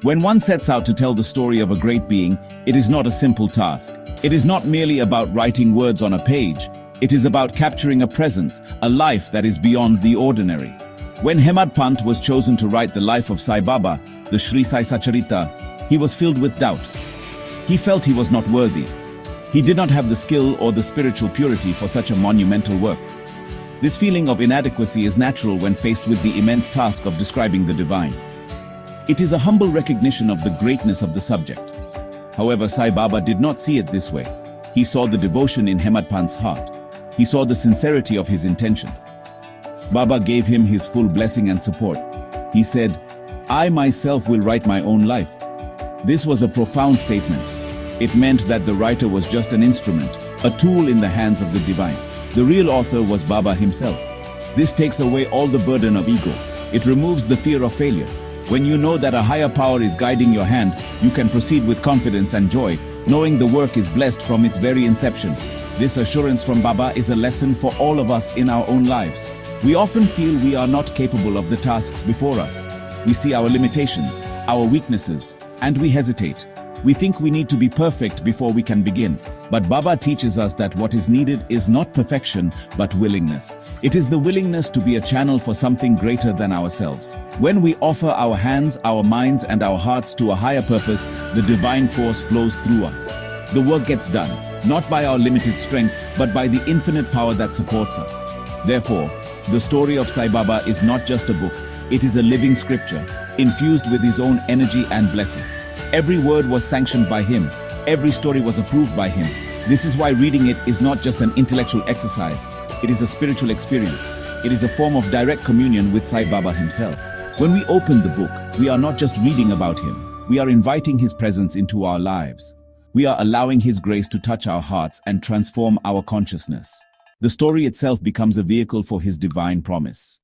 When one sets out to tell the story of a great being, it is not a simple task. It is not merely about writing words on a page. It is about capturing a presence, a life that is beyond the ordinary. When Hemad Pant was chosen to write the life of Sai Baba, the Sri Sai Satcharitra, he was filled with doubt. He felt he was not worthy. He did not have the skill or the spiritual purity for such a monumental work. This feeling of inadequacy is natural when faced with the immense task of describing the divine. It is a humble recognition of the greatness of the subject. However, Sai Baba did not see it this way. He saw the devotion in Hemad Pant's heart. He saw the sincerity of his intention. Baba gave him his full blessing and support. He said, "I myself will write my own life." This was a profound statement. It meant that the writer was just an instrument, a tool in the hands of the divine. The real author was Baba himself. This takes away all the burden of ego. It removes the fear of failure. When you know that a higher power is guiding your hand, you can proceed with confidence and joy, knowing the work is blessed from its very inception. This assurance from Baba is a lesson for all of us in our own lives. We often feel we are not capable of the tasks before us. We see our limitations, our weaknesses, and we hesitate. We think we need to be perfect before we can begin. But Baba teaches us that what is needed is not perfection, but willingness. It is the willingness to be a channel for something greater than ourselves. When we offer our hands, our minds, and our hearts to a higher purpose, the divine force flows through us. The work gets done, not by our limited strength, but by the infinite power that supports us. Therefore, the story of Sai Baba is not just a book, it is a living scripture, infused with his own energy and blessing. Every word was sanctioned by him. Every story was approved by him. This is why reading it is not just an intellectual exercise. It is a spiritual experience. It is a form of direct communion with Sai Baba himself. When we open the book, we are not just reading about him. We are inviting his presence into our lives. We are allowing his grace to touch our hearts and transform our consciousness. The story itself becomes a vehicle for his divine promise.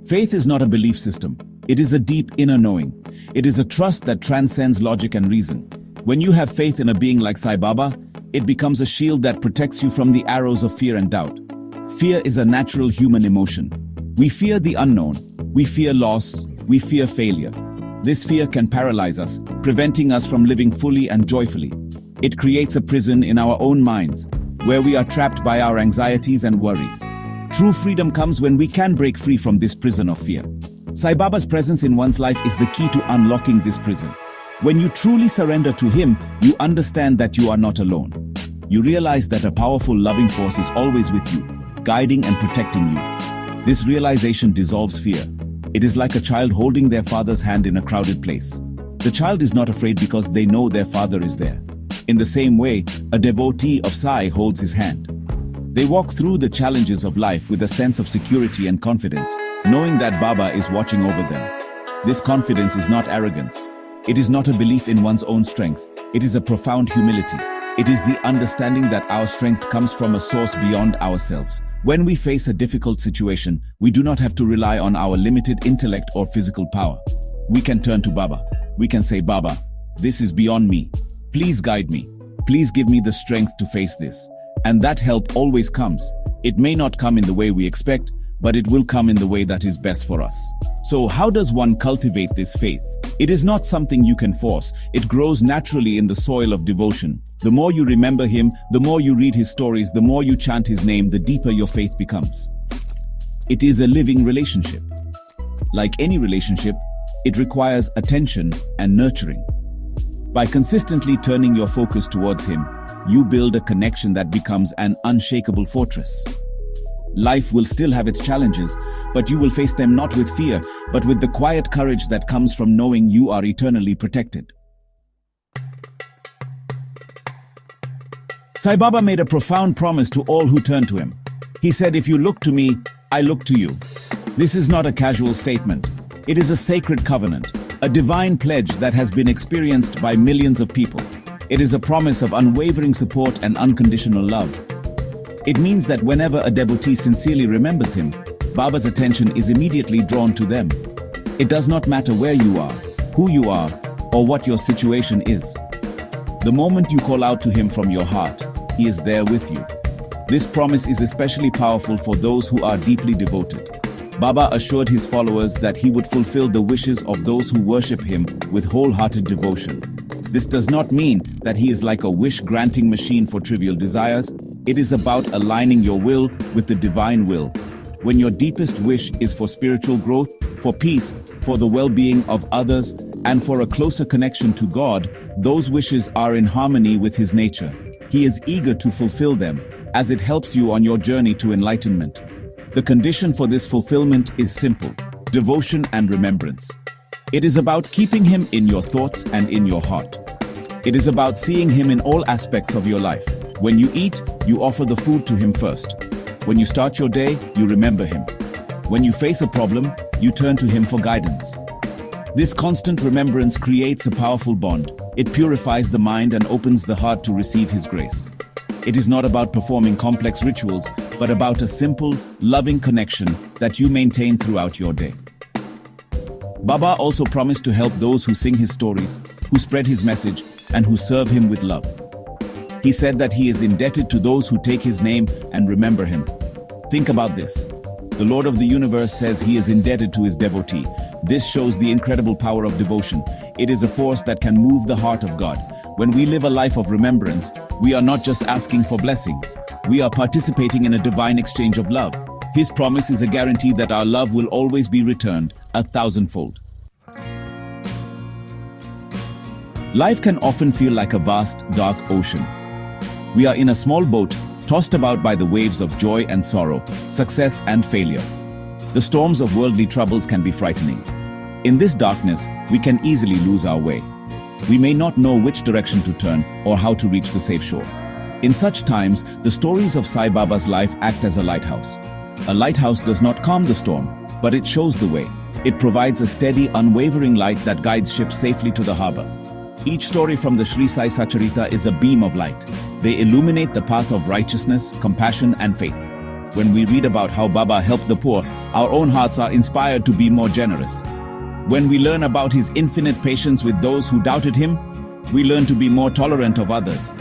Faith is not a belief system. It is a deep inner knowing. It is a trust that transcends logic and reason. When you have faith in a being like Sai Baba, it becomes a shield that protects you from the arrows of fear and doubt. Fear is a natural human emotion. We fear the unknown. We fear loss. We fear failure. This fear can paralyze us, preventing us from living fully and joyfully. It creates a prison in our own minds, where we are trapped by our anxieties and worries. True freedom comes when we can break free from this prison of fear. Sai Baba's presence in one's life is the key to unlocking this prison. When you truly surrender to him, you understand that you are not alone. You realize that a powerful, loving force is always with you, guiding and protecting you. This realization dissolves fear. It is like a child holding their father's hand in a crowded place. The child is not afraid because they know their father is there. In the same way, a devotee of Sai holds his hand. They walk through the challenges of life with a sense of security and confidence, knowing that Baba is watching over them. This confidence is not arrogance. It is not a belief in one's own strength. It is a profound humility. It is the understanding that our strength comes from a source beyond ourselves. When we face a difficult situation, we do not have to rely on our limited intellect or physical power. We can turn to Baba. We can say, "Baba, this is beyond me. Please guide me. Please give me the strength to face this." And that help always comes. It may not come in the way we expect, but it will come in the way that is best for us. So how does one cultivate this faith? It is not something you can force. It grows naturally in the soil of devotion. The more you remember him, the more you read his stories, the more you chant his name, the deeper your faith becomes. It is a living relationship. Like any relationship, it requires attention and nurturing. By consistently turning your focus towards him, you build a connection that becomes an unshakable fortress. Life will still have its challenges, but you will face them not with fear, but with the quiet courage that comes from knowing you are eternally protected. Sai Baba made a profound promise to all who turn to him. He said, "If you look to me, I look to you." This is not a casual statement. It is a sacred covenant, a divine pledge that has been experienced by millions of people. It is a promise of unwavering support and unconditional love. It means that whenever a devotee sincerely remembers him, Baba's attention is immediately drawn to them. It does not matter where you are, who you are, or what your situation is. The moment you call out to him from your heart, he is there with you. This promise is especially powerful for those who are deeply devoted. Baba assured his followers that he would fulfill the wishes of those who worship him with wholehearted devotion. This does not mean that he is like a wish-granting machine for trivial desires. It is about aligning your will with the divine will. When your deepest wish is for spiritual growth, for peace, for the well-being of others, and for a closer connection to God, those wishes are in harmony with his nature. He is eager to fulfill them, as it helps you on your journey to enlightenment. The condition for this fulfillment is simple: devotion and remembrance. It is about keeping him in your thoughts and in your heart. It is about seeing him in all aspects of your life. When you eat, you offer the food to him first. When you start your day, you remember him. When you face a problem, you turn to him for guidance. This constant remembrance creates a powerful bond. It purifies the mind and opens the heart to receive his grace. It is not about performing complex rituals, but about a simple, loving connection that you maintain throughout your day. Baba also promised to help those who sing his stories, who spread his message, and who serve him with love. He said that he is indebted to those who take his name and remember him. Think about this. The Lord of the universe says he is indebted to his devotee. This shows the incredible power of devotion. It is a force that can move the heart of God. When we live a life of remembrance, we are not just asking for blessings. We are participating in a divine exchange of love. His promise is a guarantee that our love will always be returned 1,000-fold. Life can often feel like a vast, dark ocean. We are in a small boat, tossed about by the waves of joy and sorrow, success and failure. The storms of worldly troubles can be frightening. In this darkness, we can easily lose our way. We may not know which direction to turn or how to reach the safe shore. In such times, the stories of Sai Baba's life act as a lighthouse. A lighthouse does not calm the storm, but it shows the way. It provides a steady, unwavering light that guides ships safely to the harbor. Each story from the Sri Sai Satcharitra is a beam of light. They illuminate the path of righteousness, compassion, and faith. When we read about how Baba helped the poor, our own hearts are inspired to be more generous. When we learn about his infinite patience with those who doubted him, we learn to be more tolerant of others.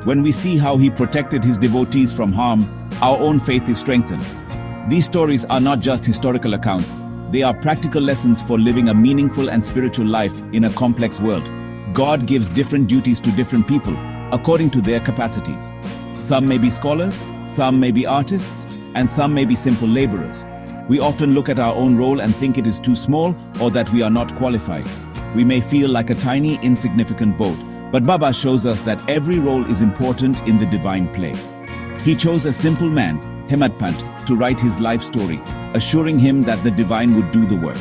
When we see how he protected his devotees from harm, our own faith is strengthened. These stories are not just historical accounts. They are practical lessons for living a meaningful and spiritual life in a complex world. God gives different duties to different people, according to their capacities. Some may be scholars, some may be artists, and some may be simple laborers. We often look at our own role and think it is too small or that we are not qualified. We may feel like a tiny, insignificant boat, but Baba shows us that every role is important in the divine play. He chose a simple man, Hemadpant, to write his life story, assuring him that the divine would do the work.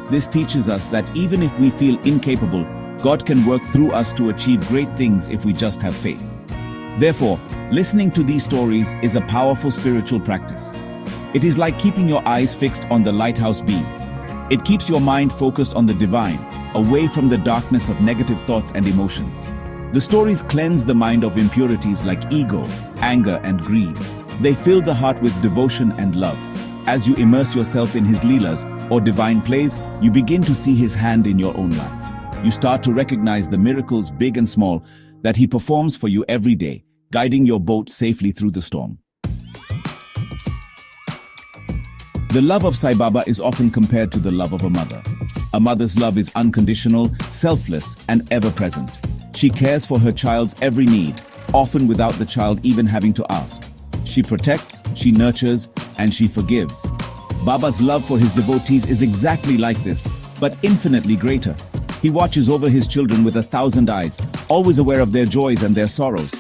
This teaches us that even if we feel incapable, God can work through us to achieve great things if we just have faith. Therefore, listening to these stories is a powerful spiritual practice. It is like keeping your eyes fixed on the lighthouse beam. It keeps your mind focused on the divine, away from the darkness of negative thoughts and emotions. The stories cleanse the mind of impurities like ego, anger, and greed. They fill the heart with devotion and love. As you immerse yourself in his leelas, or divine plays, you begin to see his hand in your own life. You start to recognize the miracles, big and small, that he performs for you every day, guiding your boat safely through the storm. The love of Sai Baba is often compared to the love of a mother. A mother's love is unconditional, selfless, and ever-present. She cares for her child's every need, often without the child even having to ask. She protects, she nurtures, and she forgives. Baba's love for his devotees is exactly like this, but infinitely greater. He watches over his children with 1,000 eyes, always aware of their joys and their sorrows.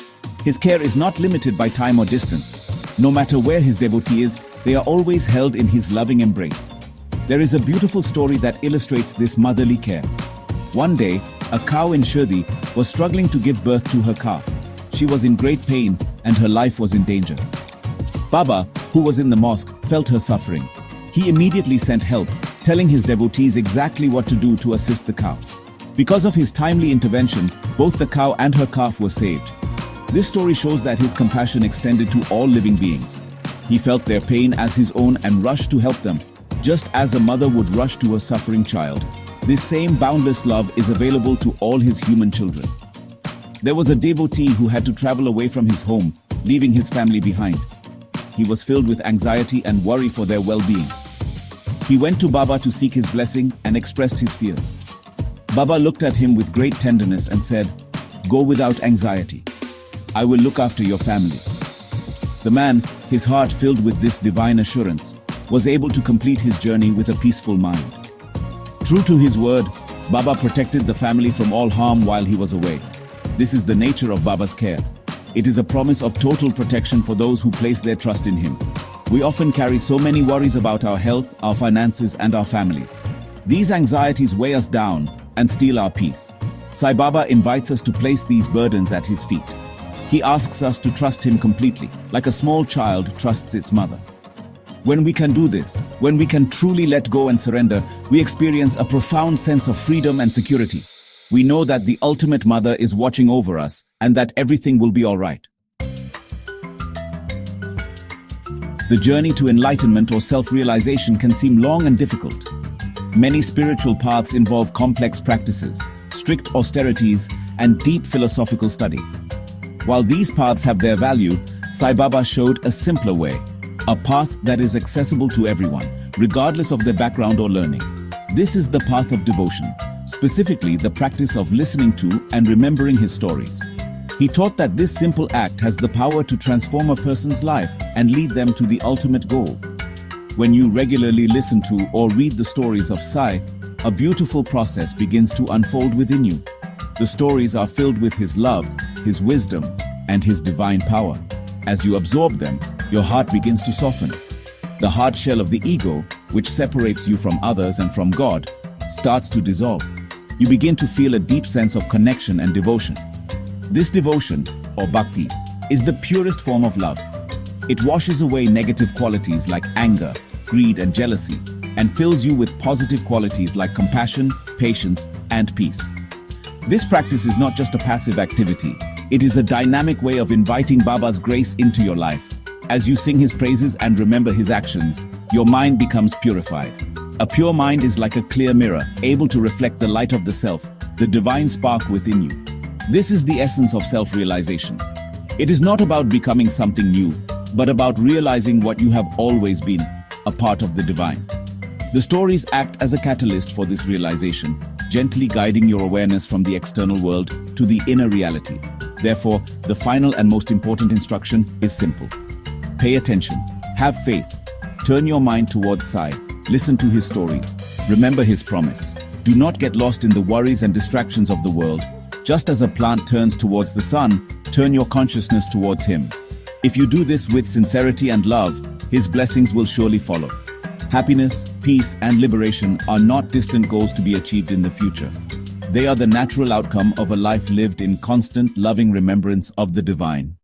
His care is not limited by time or distance. No matter where his devotee is, they are always held in his loving embrace. There is a beautiful story that illustrates this motherly care. One day, a cow in Shirdi was struggling to give birth to her calf. She was in great pain and her life was in danger. Baba, who was in the mosque, felt her suffering. He immediately sent help, telling his devotees exactly what to do to assist the cow. Because of his timely intervention, both the cow and her calf were saved. This story shows that his compassion extended to all living beings. He felt their pain as his own and rushed to help them, just as a mother would rush to a suffering child. This same boundless love is available to all his human children. There was a devotee who had to travel away from his home, leaving his family behind. He was filled with anxiety and worry for their well-being. He went to Baba to seek his blessing and expressed his fears. Baba looked at him with great tenderness and said, "Go without anxiety. I will look after your family." The man, his heart filled with this divine assurance, was able to complete his journey with a peaceful mind. True to his word, Baba protected the family from all harm while he was away. This is the nature of Baba's care. It is a promise of total protection for those who place their trust in him. We often carry so many worries about our health, our finances, and our families. These anxieties weigh us down and steal our peace. Sai Baba invites us to place these burdens at his feet. He asks us to trust him completely, like a small child trusts its mother. When we can do this, when we can truly let go and surrender, we experience a profound sense of freedom and security. We know that the ultimate mother is watching over us and that everything will be all right. The journey to enlightenment or self-realization can seem long and difficult. Many spiritual paths involve complex practices, strict austerities, and deep philosophical study. While these paths have their value, Sai Baba showed a simpler way, a path that is accessible to everyone, regardless of their background or learning. This is the path of devotion, specifically the practice of listening to and remembering his stories. He taught that this simple act has the power to transform a person's life and lead them to the ultimate goal. When you regularly listen to or read the stories of Sai, a beautiful process begins to unfold within you. The stories are filled with his love, his wisdom, and his divine power. As you absorb them, your heart begins to soften. The hard shell of the ego, which separates you from others and from God, starts to dissolve. You begin to feel a deep sense of connection and devotion. This devotion, or bhakti, is the purest form of love. It washes away negative qualities like anger, greed, and jealousy, and fills you with positive qualities like compassion, patience, and peace. This practice is not just a passive activity. It is a dynamic way of inviting Baba's grace into your life. As you sing his praises and remember his actions, your mind becomes purified. A pure mind is like a clear mirror, able to reflect the light of the self, the divine spark within you. This is the essence of self-realization. It is not about becoming something new, but about realizing what you have always been, a part of the divine. The stories act as a catalyst for this realization, gently guiding your awareness from the external world to the inner reality. Therefore, the final and most important instruction is simple. Pay attention, have faith, turn your mind towards Sai, listen to his stories, remember his promise. Do not get lost in the worries and distractions of the world. Just as a plant turns towards the sun, turn your consciousness towards him. If you do this with sincerity and love, his blessings will surely follow. Happiness, peace, and liberation are not distant goals to be achieved in the future. They are the natural outcome of a life lived in constant, loving remembrance of the divine.